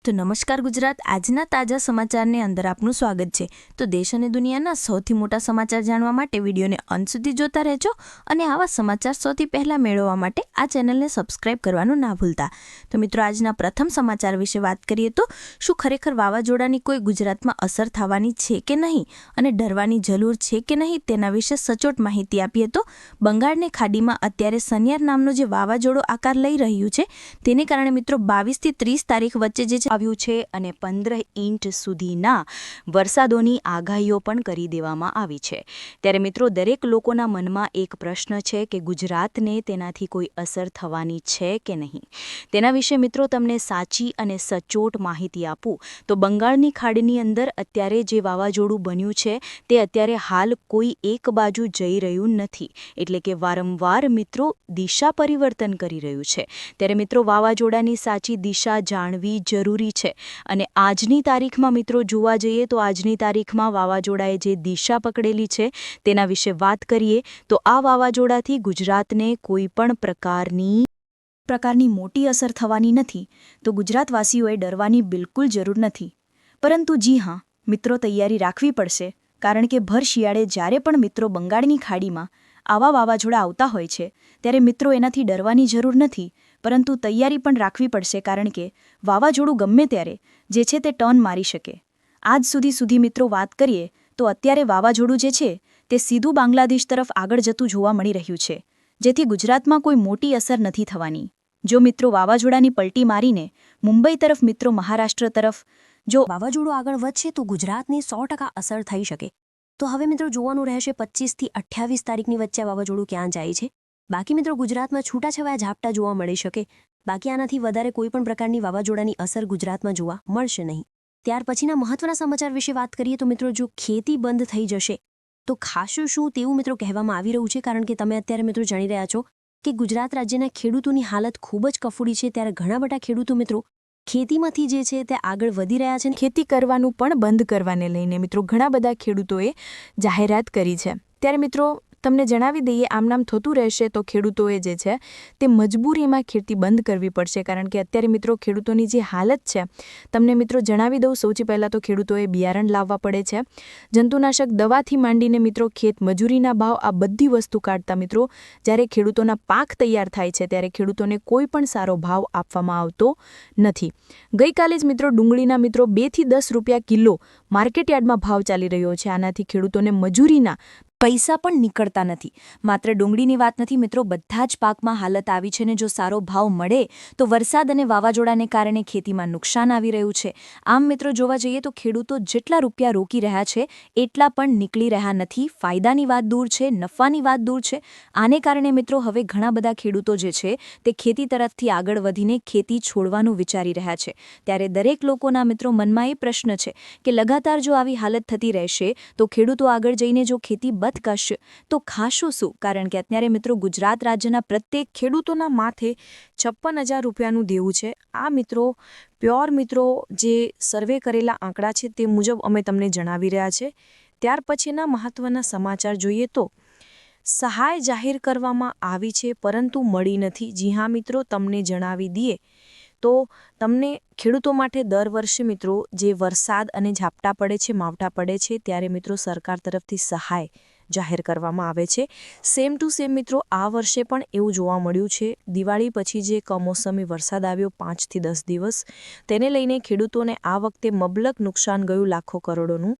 તો નમસ્કાર ગુજરાત, આજના તાજા સમાચારની અંદર આપનું સ્વાગત છે। તો દેશ અને દુનિયાના સૌથી મોટા સમાચાર જાણવા માટે વિડીયોને અંત સુધી જોતા રહેજો અને આવા સમાચાર સૌથી પહેલા મેળવવા માટે આ ચેનલને સબસ્ક્રાઇબ કરવાનું ના ભૂલતા। તો મિત્રો, આજના પ્રથમ સમાચાર વિશે વાત કરીએ તો શું ખરેખર વાવાઝોડાની કોઈ ગુજરાતમાં અસર થવાની છે કે નહીં અને ડરવાની જરૂર છે કે નહીં તેના વિશે સચોટ માહિતી આપીએ તો બંગાળની ખાડીમાં અત્યારે સનિયાર નામનું જે વાવાઝોડું આકાર લઈ રહ્યું છે તેને કારણે મિત્રો 22 થી 30 તારીખ વચ્ચે જે આવ્યું છે અને 15 ઇંચ સુધીના વરસાદોની આગાહીઓ પણ કરી દેવામાં આવી છે। ત્યારે મિત્રો, દરેક લોકોના મનમાં એક પ્રશ્ન છે કે ગુજરાતને તેનાથી કોઈ અસર થવાની છે કે નહીં। તેના વિશે મિત્રો તમને સાચી અને સચોટ માહિતી આપું તો બંગાળની ખાડીની અંદર અત્યારે જે વાવાઝોડું બન્યું છે તે અત્યારે હાલ કોઈ એક બાજુ જઈ રહ્યું નથી, એટલે કે વારંવાર મિત્રો દિશા પરિવર્તન કરી રહ્યું છે। ત્યારે મિત્રો, વાવાઝોડાની સાચી દિશા જાણવી જરૂરી છે અને આજની તારીખમાં મિત્રો જોવા જઈએ તો આજની તારીખમાં વાવાઝોડાએ જે દિશા પકડેલી છે તેના વિશે વાત કરીએ તો આ વાવાઝોડાથી ગુજરાતને કોઈ પણ પ્રકારની મોટી અસર થવાની નથી, તો ગુજરાતવાસીઓએ ડરવાની બિલકુલ જરૂર નથી। પરંતુ જી હા મિત્રો, તૈયારી રાખવી પડશે, કારણ કે ભર શિયાળે જ્યારે પણ મિત્રો બંગાળની ખાડીમાં આવા વાવાઝોડા આવતા હોય છે ત્યારે મિત્રો એનાથી ડરવાની જરૂર નથી, પરંતુ તૈયારી પણ રાખવી પડશે, કારણ કે વાવાઝોડું ગમે ત્યારે જે છે તે ટર્ન મારી શકે। આજ સુધી મિત્રો વાત કરીએ તો અત્યારે વાવાઝોડું જે છે તે સીધું બાંગ્લાદેશ તરફ આગળ જતું જોવા મળી રહ્યું છે, જેથી ગુજરાતમાં કોઈ મોટી અસર નથી થવાની। જો મિત્રો વાવાઝોડાની પલટી મારીને મુંબઈ તરફ મિત્રો મહારાષ્ટ્ર તરફ જો વાવાઝોડું આગળ વધશે તો ગુજરાતને 100% અસર થઈ શકે। તો હવે મિત્રો જોવાનું રહેશે 25 થી 28 તારીખની વચ્ચે વાવાઝોડું ક્યાં જાય છે। બાકી મિત્રો ગુજરાતમાં છૂટાછવાયા ઝાપટા જોવા મળી શકે, બાકી આનાથી વધારે કોઈ પણ પ્રકારની વાવાઝોડાની અસર ગુજરાતમાં જોવા મળશે નહીં। ત્યાર પછીના મહત્વના સમાચાર વિશે વાત કરીએ તો મિત્રો, જો ખેતી બંધ થઈ જશે તો ખાશું શું તેવું મિત્રો કહેવામાં આવી રહ્યું છે, કારણ કે તમે અત્યારે મિત્રો જાણી રહ્યા છો કે ગુજરાત રાજ્યના ખેડૂતોની હાલત ખૂબ જ કફોડી છે। ત્યારે ઘણા બધા ખેડૂતો મિત્રો ખેતીમાંથી જે છે તે આગળ વધી રહ્યા છે, ખેતી કરવાનું પણ બંધ કરવાને લઈને મિત્રો ઘણા બધા ખેડૂતોએ જાહેરાત કરી છે। ત્યારે મિત્રો તમને જણાવી દઈએ, આમ નામ થતું રહેશે તો ખેડૂતોએ જે છે તે મજબૂરીમાં ખેતી બંધ કરવી પડશે, કારણ કે અત્યારે મિત્રો ખેડૂતોની જે હાલત છે તમને મિત્રો જણાવી દઉં, સૌથી પહેલાં તો ખેડૂતોએ બિયારણ લાવવા પડે છે, જંતુનાશક દવાથી માંડીને મિત્રો ખેત મજૂરીના ભાવ, આ બધી વસ્તુ કાઢતા મિત્રો જ્યારે ખેડૂતોના પાક તૈયાર થાય છે ત્યારે ખેડૂતોને કોઈ પણ સારો ભાવ આપવામાં આવતો નથી। ગઈકાલે જ મિત્રો ડુંગળીના મિત્રો 2 થી 10 રૂપિયા કિલો માર્કેટયાર્ડમાં ભાવ ચાલી રહ્યો છે। આનાથી ખેડૂતોને મજૂરીના પૈસા પણ નીકળતા નથી। માત્ર ડુંગળીની વાત નથી મિત્રો, બધા જ પાકમાં હાલત આવી છે ને જો સારો ભાવ મળે તો વરસાદ અને વાવાઝોડાને કારણે ખેતીમાં નુકસાન આવી રહ્યું છે। આમ મિત્રો જોવા જઈએ તો ખેડૂતો જેટલા રૂપિયા રોકી રહ્યા છે એટલા પણ નીકળી રહ્યા નથી। ફાયદાની વાત દૂર છે, નફાની વાત દૂર છે। આને કારણે મિત્રો હવે ઘણા બધા ખેડૂતો જે છે તે ખેતી તરફથી આગળ વધીને ખેતી છોડવાનું વિચારી રહ્યા છે। ત્યારે દરેક લોકોના મિત્રો મનમાં એ પ્રશ્ન છે કે લગાતાર જો આવી હાલત થતી રહેશે તો ખેડૂતો આગળ જઈને જો ખેતી બંધ કરશે તો ખાશું શું, કારણ કે અત્યારે મિત્રો ગુજરાત રાજ્યના પ્રત્યેક ખેડૂતોના માથે 56,000 રૂપિયાનું દેવું છે। આ મિત્રો પ્યોર મિત્રો જે સર્વે કરેલા આંકડા છે તે મુજબ અમે તમને જણાવી રહ્યા છે। ત્યાર પછીના મહત્વના સમાચાર જોઈએ તો સહાય જાહેર કરવામાં આવી છે પરંતુ મળી નથી। જી હા મિત્રો, તમને જણાવી દઈએ તો તમને ખેડૂતો માટે દર વર્ષે મિત્રો જે વરસાદ અને ઝાપટા પડે છે, માવઠા પડે છે, ત્યારે મિત્રો સરકાર તરફથી સહાય જાહેર કરવામાં આવે છે। સેમ ટુ સેમ મિત્રો આ વર્ષે પણ એવું જોવા મળ્યું છે। દિવાળી પછી જે કમોસમી વરસાદ આવ્યો 5 થી 10 દિવસ, તેને લઈને ખેડૂતોને આ વખતે મબલક નુકસાન ગયું લાખો કરોડોનું।